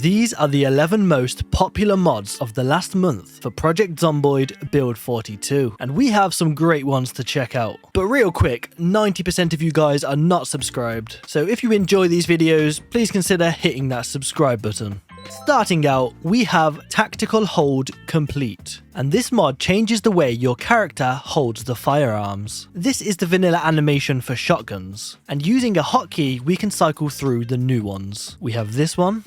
These are the 11 most popular mods of the last month for Project Zomboid Build 42, and we have some great ones to check out. But real quick, 90% of you guys are not subscribed, so if you enjoy these videos, please consider hitting that subscribe button. Starting out, we have Tactical Hold Complete, and this mod changes the way your character holds the firearms. This is the vanilla animation for shotguns, and using a hotkey we can cycle through the new ones. We have this one.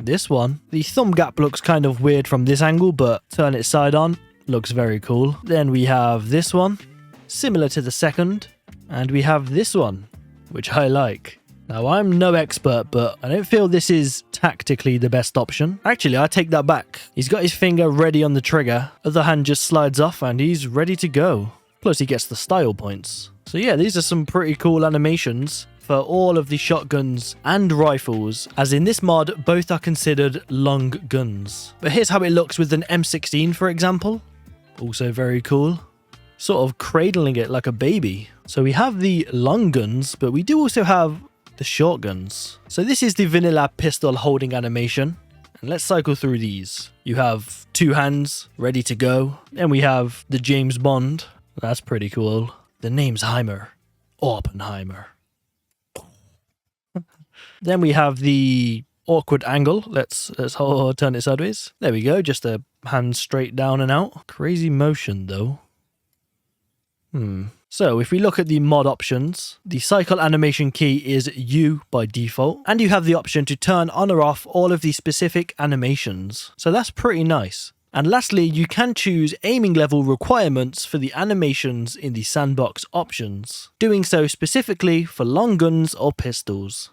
The thumb gap looks kind of weird from this angle, but turn it side on, looks very cool. Then we have this one, similar to the second, and we have this one, which I like. Now, I'm no expert, but I don't feel this is tactically the best option. Actually, I take that back. He's got his finger ready on the trigger, other hand just slides off and he's ready to go. Plus he gets the style points. So yeah, these are some pretty cool animations for all of the shotguns and rifles, as in this mod, both are considered long guns. But here's how it looks with an M16, for example. Also very cool. Sort of cradling it like a baby. So we have the long guns, but we do also have the shotguns. So this is the vanilla pistol holding animation, and let's cycle through these. You have two hands ready to go. Then we have the James Bond. That's pretty cool. The name's Heimer. Awpenheimer. Then we have the awkward angle. Let's turn it sideways. There we go. Just a hand straight down and out. Crazy motion though. So if we look at the mod options, the cycle animation key is U by default, and you have the option to turn on or off all of the specific animations. So that's pretty nice. And lastly, you can choose aiming level requirements for the animations in the sandbox options, doing so specifically for long guns or pistols.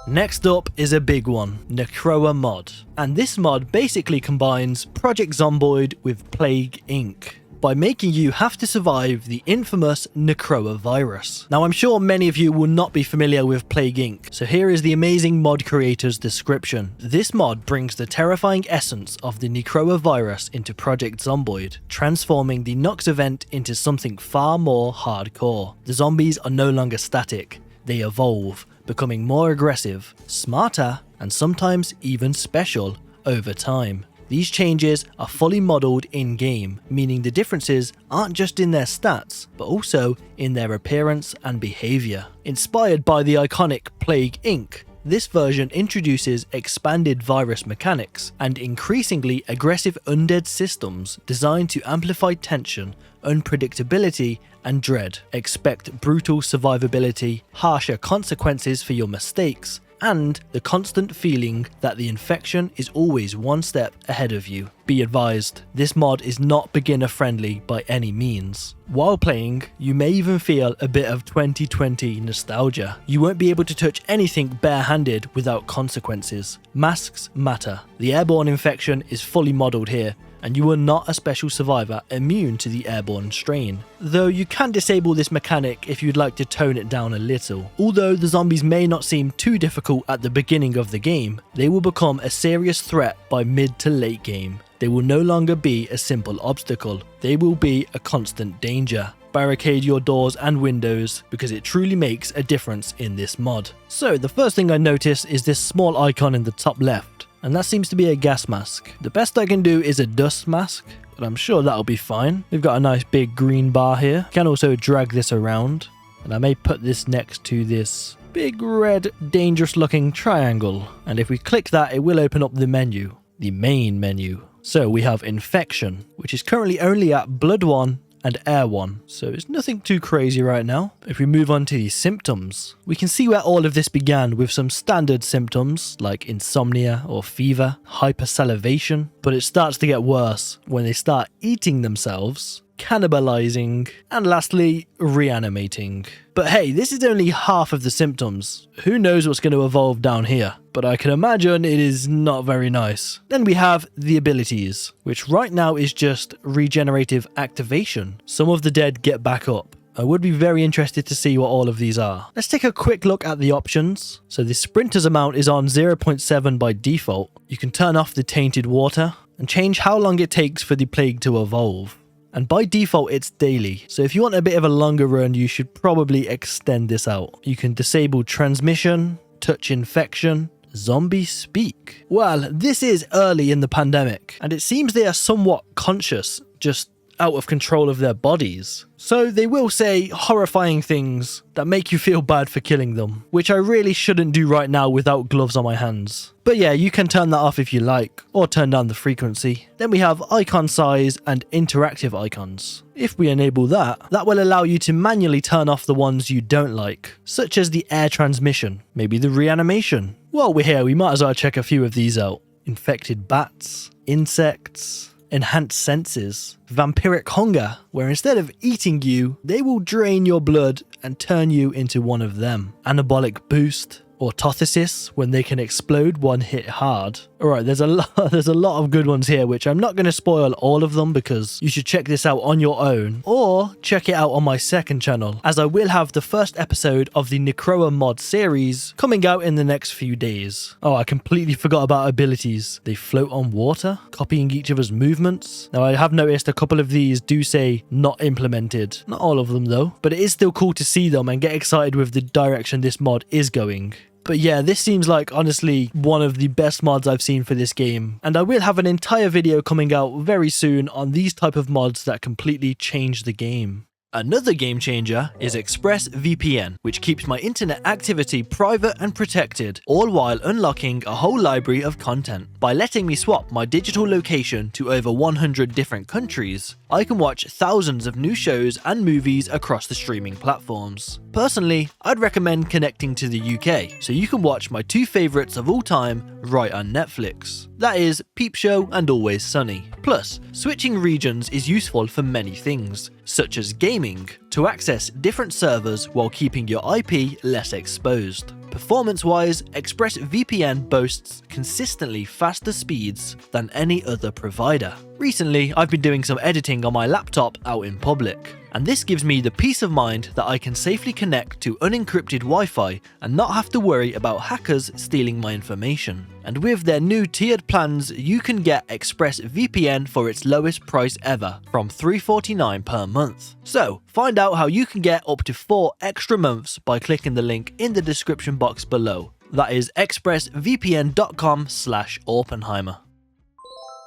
Next up is a big one, Necroa Mod. And this mod basically combines Project Zomboid with Plague Inc. by making you have to survive the infamous Necroa virus. Now, I'm sure many of you will not be familiar with Plague Inc., so here is the amazing mod creator's description. This mod brings the terrifying essence of the Necroa virus into Project Zomboid, transforming the Nox event into something far more hardcore. The zombies are no longer static, they evolve, becoming more aggressive, smarter, and sometimes even special over time. These changes are fully modelled in-game, meaning the differences aren't just in their stats, but also in their appearance and behaviour. Inspired by the iconic Plague Inc., this version introduces expanded virus mechanics and increasingly aggressive undead systems designed to amplify tension, unpredictability, and dread. Expect brutal survivability, harsher consequences for your mistakes, and the constant feeling that the infection is always one step ahead of you. Be advised, this mod is not beginner friendly by any means. While playing, you may even feel a bit of 2020 nostalgia. You won't be able to touch anything barehanded without consequences. Masks matter. The airborne infection is fully modelled here, and you are not a special survivor immune to the airborne strain. Though you can disable this mechanic if you'd like to tone it down a little. Although the zombies may not seem too difficult at the beginning of the game, they will become a serious threat by mid to late game. They will no longer be a simple obstacle, they will be a constant danger. Barricade your doors and windows because it truly makes a difference in this mod. So the first thing I notice is this small icon in the top left, and that seems to be a gas mask. The best I can do is a dust mask, but I'm sure that'll be fine. We've got a nice big green bar here. You can also drag this around, and I may put this next to this big red dangerous looking triangle, and if we click that it will open up the menu, the main menu. So we have infection, which is currently only at blood 1 and air 1, so it's nothing too crazy right now. If we move on to the symptoms, we can see where all of this began with some standard symptoms like insomnia or fever, hypersalivation, but it starts to get worse when they start eating themselves, cannibalizing, and lastly, reanimating. But hey, this is only half of the symptoms. Who knows what's going to evolve down here? But I can imagine it is not very nice. Then we have the abilities, which right now is just regenerative activation. Some of the dead get back up. I would be very interested to see what all of these are. Let's take a quick look at the options. So the sprinter's amount is on 0.7 by default. You can turn off the tainted water and change how long it takes for the plague to evolve. And by default it's daily, so if you want a bit of a longer run you should probably extend this out. You can disable transmission, touch infection, Zombies speak. Well, this is early in the pandemic, and it seems they are somewhat conscious, just out of control of their bodies. So they will say horrifying things that make you feel bad for killing them, which I really shouldn't do right now without gloves on my hands. But yeah, you can turn that off if you like, or turn down the frequency. Then we have icon size and interactive icons. If we enable that, that will allow you to manually turn off the ones you don't like, such as the air transmission, maybe the reanimation. While we're here, we might as well check a few of these out. Infected bats, insects, enhanced senses, vampiric hunger, where instead of eating you, they will drain your blood and turn you into one of them. Anabolic boost, orthothesis, when they can explode one hit hard. Alright, there's a lot of good ones here, which I'm not going to spoil all of them because you should check this out on your own, or check it out on my second channel, as I will have the first episode of the Necroa Mod series coming out in the next few days. Oh, I completely forgot about abilities. They float on water, copying each other's movements. Now, I have noticed a couple of these do say not implemented. Not all of them though, but it is still cool to see them and get excited with the direction this mod is going. But yeah, this seems like honestly one of the best mods I've seen for this game, and I will have an entire video coming out very soon on these type of mods that completely change the game. Another game changer is ExpressVPN, which keeps my internet activity private and protected, all while unlocking a whole library of content. By letting me swap my digital location to over 100 different countries, I can watch thousands of new shows and movies across the streaming platforms. Personally, I'd recommend connecting to the UK, so you can watch my two favourites of all time right on Netflix. That is Peep Show and Always Sunny. Plus, switching regions is useful for many things, such as gaming, to access different servers while keeping your IP less exposed. Performance-wise, ExpressVPN boasts consistently faster speeds than any other provider. Recently, I've been doing some editing on my laptop out in public, and this gives me the peace of mind that I can safely connect to unencrypted Wi-Fi and not have to worry about hackers stealing my information. And with their new tiered plans, you can get ExpressVPN for its lowest price ever, from $3.49 per month. So, find out how you can get up to 4 extra months by clicking the link in the description box below. That is expressvpn.com/Awpenheimer.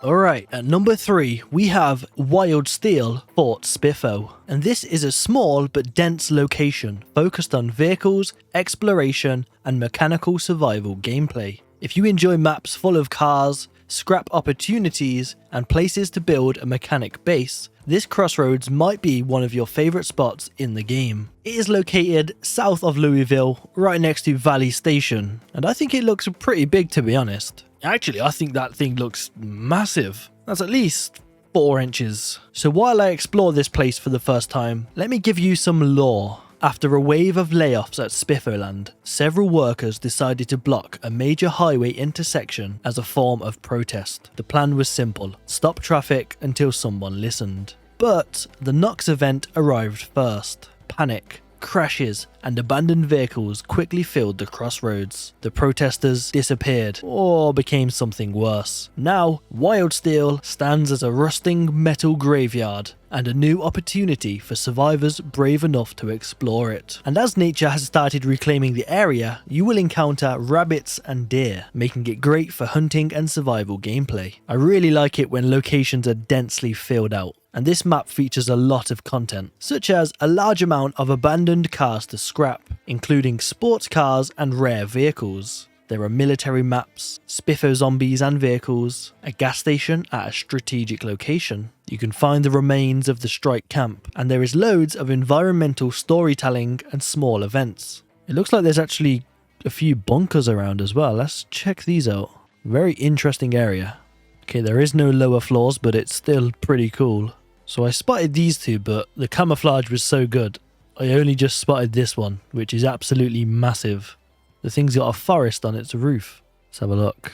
Alright, at number 3, we have WILDSTEEL Fort SPIFFO, and this is a small but dense location focused on vehicles, exploration, and mechanical survival gameplay. If you enjoy maps full of cars, scrap opportunities, and places to build a mechanic base, this crossroads might be one of your favourite spots in the game. It is located south of Louisville, right next to Valley Station, and I think it looks pretty big, to be honest. Actually, I think that thing looks massive. That's at least 4 inches. So while I explore this place for the first time, let me give you some lore. After a wave of layoffs at SPIFFO, several workers decided to block a major highway intersection as a form of protest. The plan was simple: stop traffic until someone listened. But the Knox event arrived first. Panic, crashes, and abandoned vehicles quickly filled the crossroads. The protesters disappeared, or became something worse. Now, WILDSTEEL stands as a rusting metal graveyard, and a new opportunity for survivors brave enough to explore it. And as nature has started reclaiming the area, you will encounter rabbits and deer, making it great for hunting and survival gameplay. I really like it when locations are densely filled out, and this map features a lot of content, such as a large amount of abandoned cars to scrap, including sports cars and rare vehicles. There are military maps, SPIFFO zombies and vehicles, a gas station at a strategic location. You can find the remains of the strike camp, and there is loads of environmental storytelling and small events. It looks like there's actually a few bunkers around as well. Let's check these out. Very interesting area. Okay, there is no lower floors, but it's still pretty cool. So I spotted these two, but the camouflage was so good. I only just spotted this one, which is absolutely massive. The thing's got a forest on its roof. Let's have a look.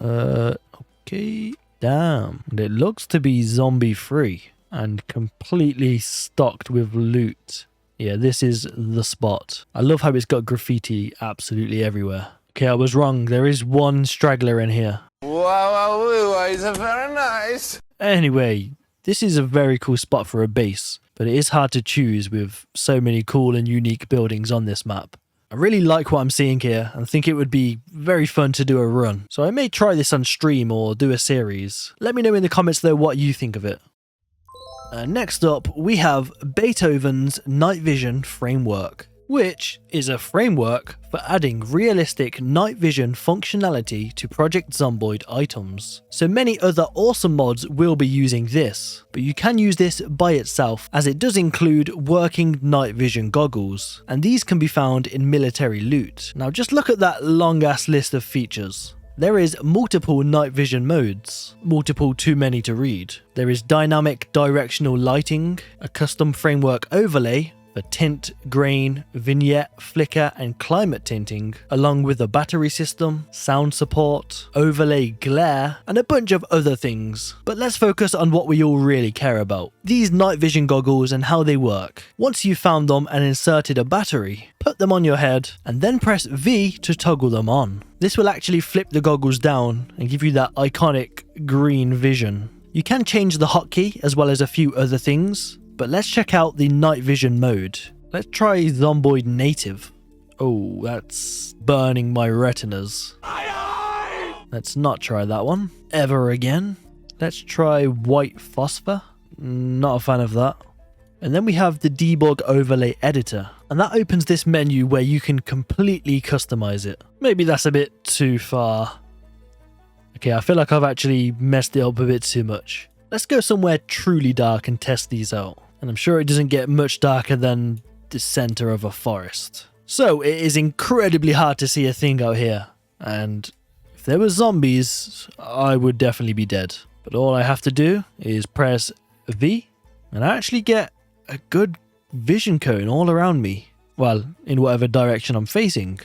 Okay. Damn. And it looks to be zombie free and completely stocked with loot. Yeah, this is the spot. I love how it's got graffiti absolutely everywhere. Okay, I was wrong. There is one straggler in here. Wow, it's very nice. Anyway, this is a very cool spot for a base, but it is hard to choose with so many cool and unique buildings on this map. I really like what I'm seeing here and think it would be very fun to do a run. So I may try this on stream or do a series. Let me know in the comments though what you think of it. Next up, we have Beathoven's Night Vision Framework, which is a framework for adding realistic night vision functionality to Project Zomboid items. So many other awesome mods will be using this, but you can use this by itself as it does include working night vision goggles, and these can be found in military loot. Now just look at that long ass list of features. There is multiple night vision modes, multiple too many to read. There is dynamic directional lighting, a custom framework overlay for tint, grain, vignette, flicker and climate tinting, along with a battery system, sound support, overlay glare, and a bunch of other things. But let's focus on what we all really care about. These night vision goggles and how they work. Once you've found them and inserted a battery, put them on your head and then press V to toggle them on. This will actually flip the goggles down and give you that iconic green vision. You can change the hotkey as well as a few other things. But let's check out the night vision mode. Let's try Zomboid Native. Oh, that's burning my retinas. Let's not try that one ever again. Let's try White Phosphor. Not a fan of that. And then we have the Debug Overlay Editor. And that opens this menu where you can completely customize it. Maybe that's a bit too far. Okay, I feel like I've actually messed it up a bit too much. Let's go somewhere truly dark and test these out. And I'm sure it doesn't get much darker than the center of a forest. So it is incredibly hard to see a thing out here. And if there were zombies, I would definitely be dead. But all I have to do is press V and I actually get a good vision cone all around me. Well, in whatever direction I'm facing.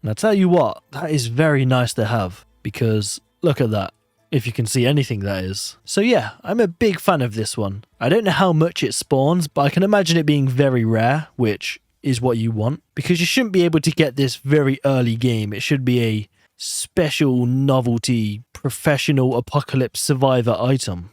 And I tell you what, that is very nice to have because look at that. If you can see anything, that is. So yeah, I'm a big fan of this one. I don't know how much it spawns, but I can imagine it being very rare, which is what you want. Because you shouldn't be able to get this very early game. It should be a special novelty, professional apocalypse survivor item.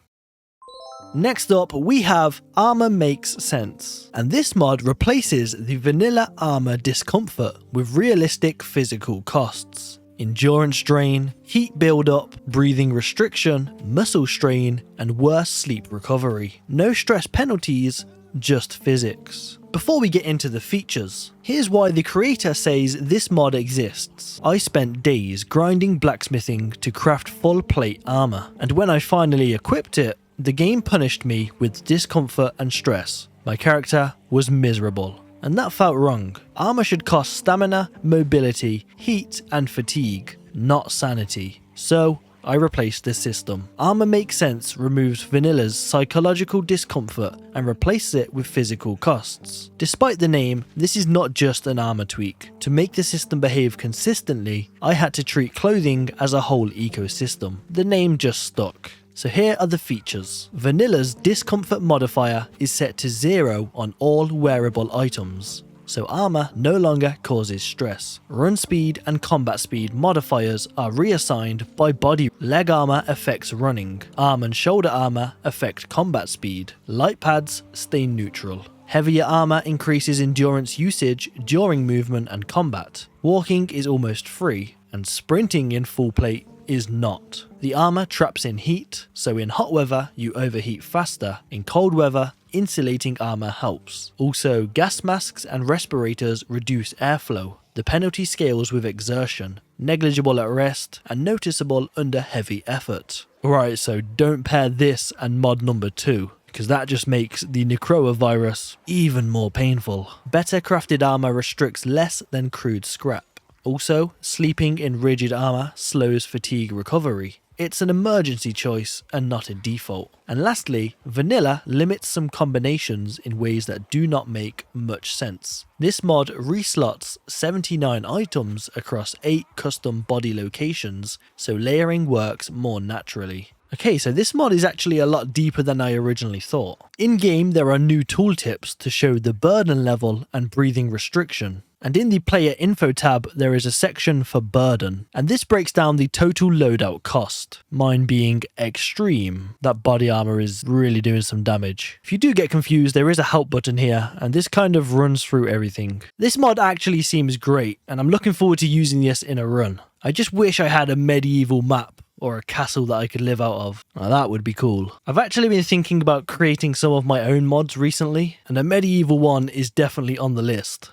Next up, we have Armor Makes Sense. And this mod replaces the vanilla armor discomfort with realistic physical costs. Endurance drain, heat buildup, breathing restriction, muscle strain, and worse sleep recovery. No stress penalties, just physics. Before we get into the features, here's why the creator says this mod exists. I spent days grinding blacksmithing to craft full plate armor, and when I finally equipped it, the game punished me with discomfort and stress. My character was miserable. And that felt wrong. Armor should cost stamina, mobility, heat, and fatigue, not sanity. So, I replaced this system. Armor Makes Sense removes Vanilla's psychological discomfort and replaces it with physical costs. Despite the name, this is not just an armor tweak. To make the system behave consistently, I had to treat clothing as a whole ecosystem. The name just stuck. So here are the features. Vanilla's discomfort modifier is set to 0 on all wearable items, so armor no longer causes stress. Run speed and combat speed modifiers are reassigned by body. Leg armor affects running. Arm and shoulder armor affect combat speed. Light pads stay neutral. Heavier armor increases endurance usage during movement and combat. Walking is almost free, and sprinting in full plate is not. The armor traps in heat, so in hot weather you overheat faster. In cold weather, insulating armor helps. Also, gas masks and respirators reduce airflow. The penalty scales with exertion, negligible at rest, and noticeable under heavy effort. Right, so don't pair this and mod number 2. Because that just makes the Necroa virus even more painful. Better crafted armor restricts less than crude scrap. Also, sleeping in rigid armor slows fatigue recovery. It's an emergency choice and not a default. And lastly, Vanilla limits some combinations in ways that do not make much sense. This mod reslots 79 items across 8 custom body locations, so layering works more naturally. Okay, so this mod is actually a lot deeper than I originally thought. In-game, there are new tooltips to show the burden level and breathing restriction. And in the player info tab, there is a section for burden. And this breaks down the total loadout cost, mine being extreme. That body armor is really doing some damage. If you do get confused, there is a help button here, and this kind of runs through everything. This mod actually seems great, and I'm looking forward to using this in a run. I just wish I had a medieval map or a castle that I could live out of. Now that would be cool. I've actually been thinking about creating some of my own mods recently, and a medieval one is definitely on the list.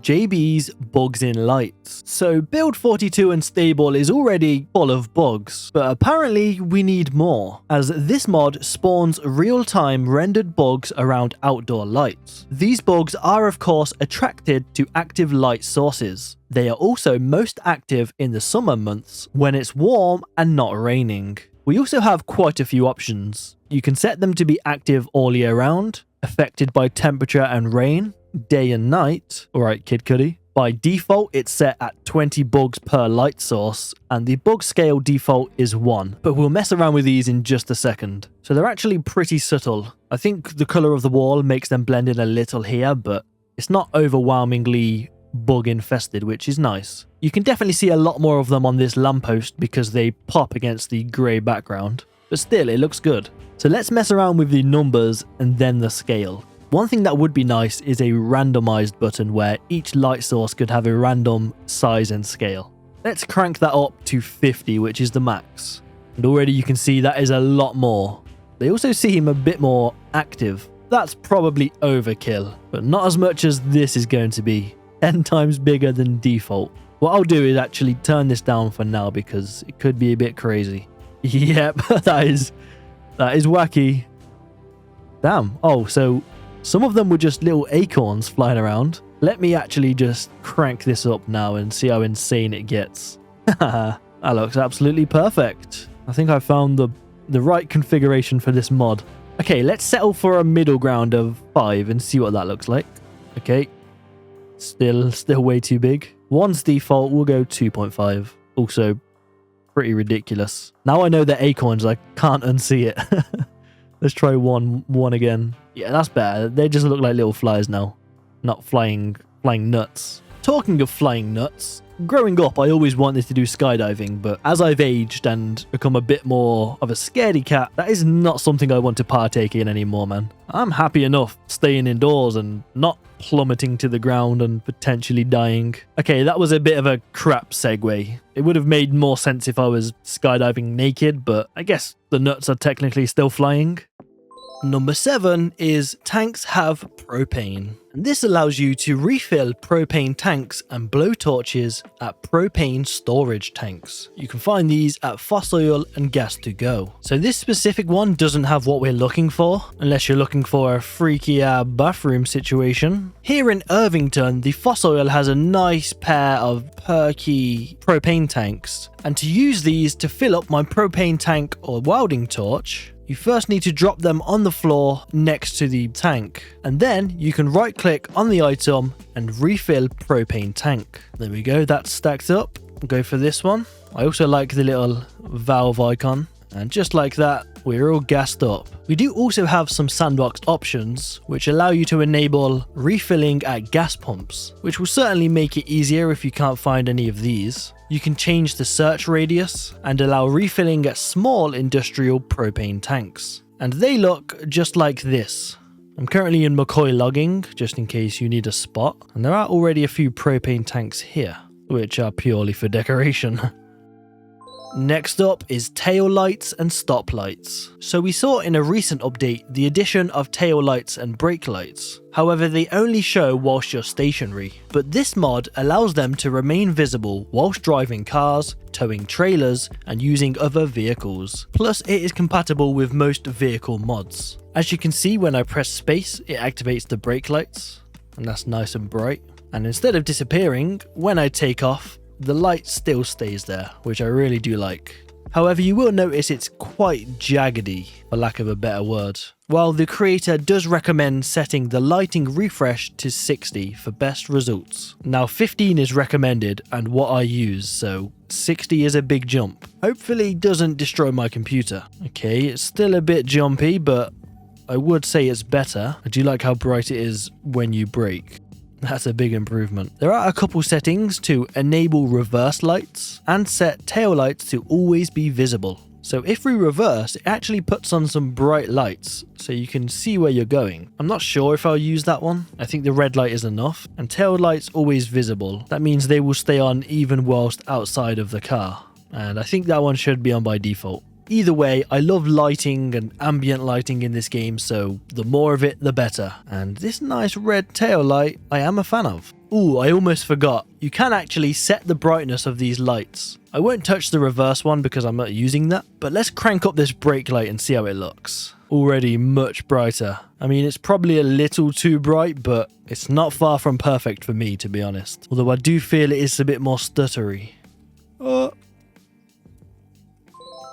JB's bugs in lights. So build 42 and stable is already full of bugs, but apparently we need more, as this mod spawns real-time rendered bugs around outdoor lights. These bugs are of course attracted to active light sources. They are also most active in the summer months when it's warm and not raining. We also have quite a few options. You can set them to be active all year round, affected by temperature and rain, day and night. Alright, Kid Cudi. By default, it's set at 20 bugs per light source, and the bug scale default is 1, but we'll mess around with these in just a second. So they're actually pretty subtle. I think the colour of the wall makes them blend in a little here, but it's not overwhelmingly bug infested, which is nice. You can definitely see a lot more of them on this lamppost because they pop against the grey background, but still, it looks good. So let's mess around with the numbers and then the scale. One thing that would be nice is a randomized button where each light source could have a random size and scale. Let's crank that up to 50, which is the max. And already you can see that is a lot more. They also seem a bit more active. That's probably overkill, but not as much as this is going to be. 10 times bigger than default. What I'll do is actually turn this down for now because it could be a bit crazy. Yep, that is wacky. Damn. Oh, so some of them were just little acorns flying around. Let me actually just crank this up now and see how insane it gets. That looks absolutely perfect. I think I found the right configuration for this mod. Okay, let's settle for a middle ground of 5 and see what that looks like. Okay. Still way too big. 1's default, we'll go 2.5. Also, pretty ridiculous. Now I know they're acorns, I can't unsee it. Let's try one again. Yeah, that's better. They just look like little flies now, not flying nuts. Talking of flying nuts, growing up I always wanted to do skydiving, but as I've aged and become a bit more of a scaredy cat, that is not something I want to partake in anymore, man. I'm happy enough staying indoors and not plummeting to the ground and potentially dying. Okay, that was a bit of a crap segue. It would have made more sense if I was skydiving naked, but I guess the nuts are technically still flying. Number 7 is tanks have propane. And this allows you to refill propane tanks and blowtorches at propane storage tanks. You can find these at Fossil and Gas to Go. So this specific one doesn't have what we're looking for, unless you're looking for a freaky bathroom situation. Here in Irvington, the Fossil has a nice pair of perky propane tanks. And to use these to fill up my propane tank or welding torch, you first need to drop them on the floor next to the tank, and then you can right click on the item and refill propane tank. There we go, that's stacked up. I'll go for this one. I also like the little valve icon, and just like that, we're all gassed up. We do also have some sandbox options which allow you to enable refilling at gas pumps, which will certainly make it easier if you can't find any of these. You can change the search radius and allow refilling at small industrial propane tanks. And they look just like this. I'm currently in McCoy logging, just in case you need a spot. And there are already a few propane tanks here, which are purely for decoration. Next up is Taillights and Stoplights. So we saw in a recent update the addition of taillights and brake lights. However, they only show whilst you're stationary. But this mod allows them to remain visible whilst driving cars, towing trailers, and using other vehicles. Plus, it is compatible with most vehicle mods. As you can see, when I press space, it activates the brake lights, and that's nice and bright. And instead of disappearing, when I take off, the light still stays there, which I really do like. However, you will notice it's quite jaggedy, for lack of a better word. While the creator does recommend setting the lighting refresh to 60 for best results. Now 15 is recommended and what I use, so 60 is a big jump. Hopefully it doesn't destroy my computer. Okay, it's still a bit jumpy, but I would say it's better. I do like how bright it is when you brake. That's a big improvement. There are a couple settings to enable reverse lights and set tail lights to always be visible. So if we reverse, it actually puts on some bright lights so you can see where you're going. I'm not sure if I'll use that one. I think the red light is enough. And tail lights always visible. That means they will stay on even whilst outside of the car. And I think that one should be on by default. Either way, I love lighting and ambient lighting in this game, so the more of it, the better. And this nice red tail light, I am a fan of. Ooh, I almost forgot. You can actually set the brightness of these lights. I won't touch the reverse one because I'm not using that, but let's crank up this brake light and see how it looks. Already much brighter. I mean, it's probably a little too bright, but it's not far from perfect for me, to be honest. Although I do feel it is a bit more stuttery.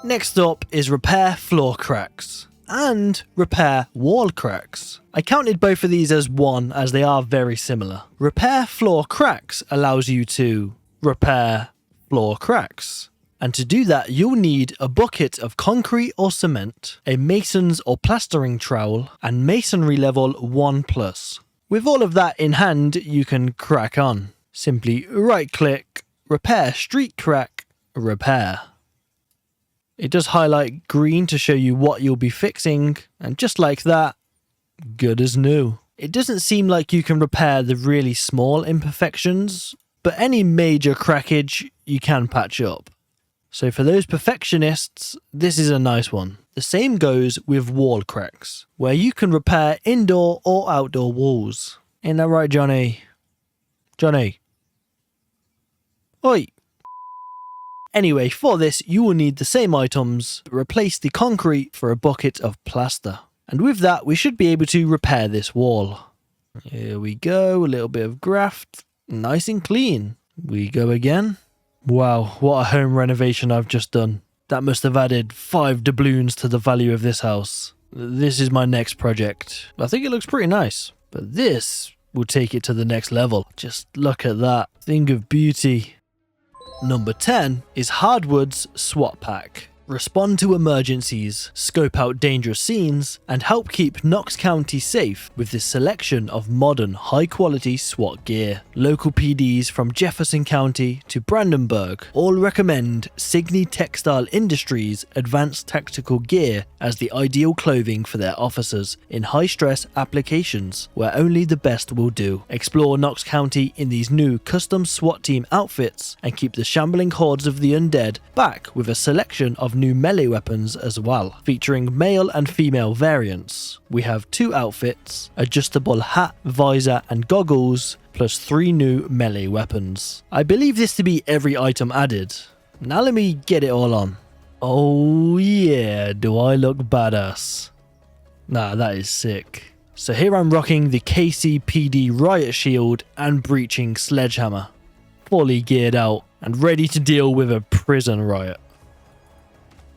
Next up is repair floor cracks and repair wall cracks. I counted both of these as one as they are very similar. Repair floor cracks allows you to repair floor cracks. And to do that, you'll need a bucket of concrete or cement, a mason's or plastering trowel, and masonry level 1+. With all of that in hand, you can crack on. Simply right click, repair street crack, repair. It does highlight green to show you what you'll be fixing, and just like that, good as new. It doesn't seem like you can repair the really small imperfections, but any major crackage you can patch up. So for those perfectionists, this is a nice one. The same goes with wall cracks, where you can repair indoor or outdoor walls. Ain't that right, Johnny? Johnny? Oi! Anyway, for this, you will need the same items. Replace the concrete for a bucket of plaster. And with that, we should be able to repair this wall. Here we go, a little bit of graft. Nice and clean. We go again. Wow, what a home renovation I've just done. That must have added 5 doubloons to the value of this house. This is my next project. I think it looks pretty nice. But this will take it to the next level. Just look at that. Thing of beauty. Number 10 is Hardwood's SWAT pack. Respond to emergencies, scope out dangerous scenes, and help keep Knox County safe with this selection of modern, high-quality SWAT gear. Local PDs from Jefferson County to Brandenburg all recommend Signy Textile Industries' advanced tactical gear as the ideal clothing for their officers in high-stress applications where only the best will do. Explore Knox County in these new custom SWAT team outfits and keep the shambling hordes of the undead back with a selection of new melee weapons as well, featuring male and female variants. We have 2 outfits, adjustable hat, visor and goggles, plus 3 new melee weapons. I believe this to be every item added. Now let me get it all on. Oh yeah, do I look badass. Nah, that is sick. So here I'm rocking the KCPD riot shield and breaching sledgehammer. Fully geared out and ready to deal with a prison riot.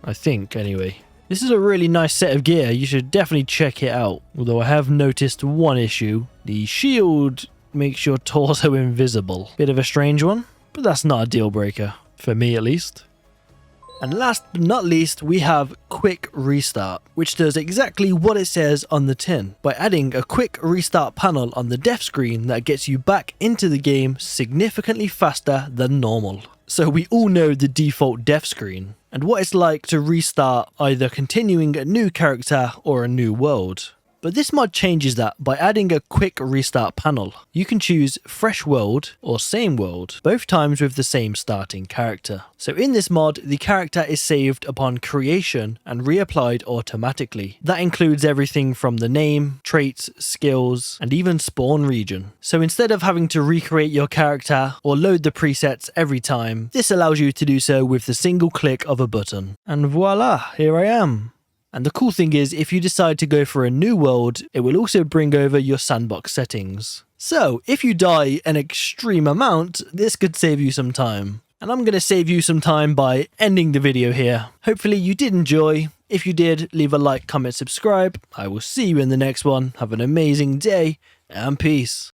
I think, anyway. This is a really nice set of gear, you should definitely check it out. Although I have noticed one issue. The shield makes your torso invisible. Bit of a strange one, but that's not a deal breaker. For me at least. And last but not least, we have Quick Restart, which does exactly what it says on the tin, by adding a quick restart panel on the death screen that gets you back into the game significantly faster than normal. So we all know the default death screen, and what it's like to restart either continuing a new character or a new world. But this mod changes that by adding a quick restart panel. You can choose fresh world or same world, both times with the same starting character. So in this mod, the character is saved upon creation and reapplied automatically. That includes everything from the name, traits, skills, and even spawn region. So instead of having to recreate your character or load the presets every time, this allows you to do so with the single click of a button. And voila, here I am. And the cool thing is, if you decide to go for a new world, it will also bring over your sandbox settings. So, if you die an extreme amount, this could save you some time. And I'm going to save you some time by ending the video here. Hopefully you did enjoy. If you did, leave a like, comment, subscribe. I will see you in the next one. Have an amazing day, and peace.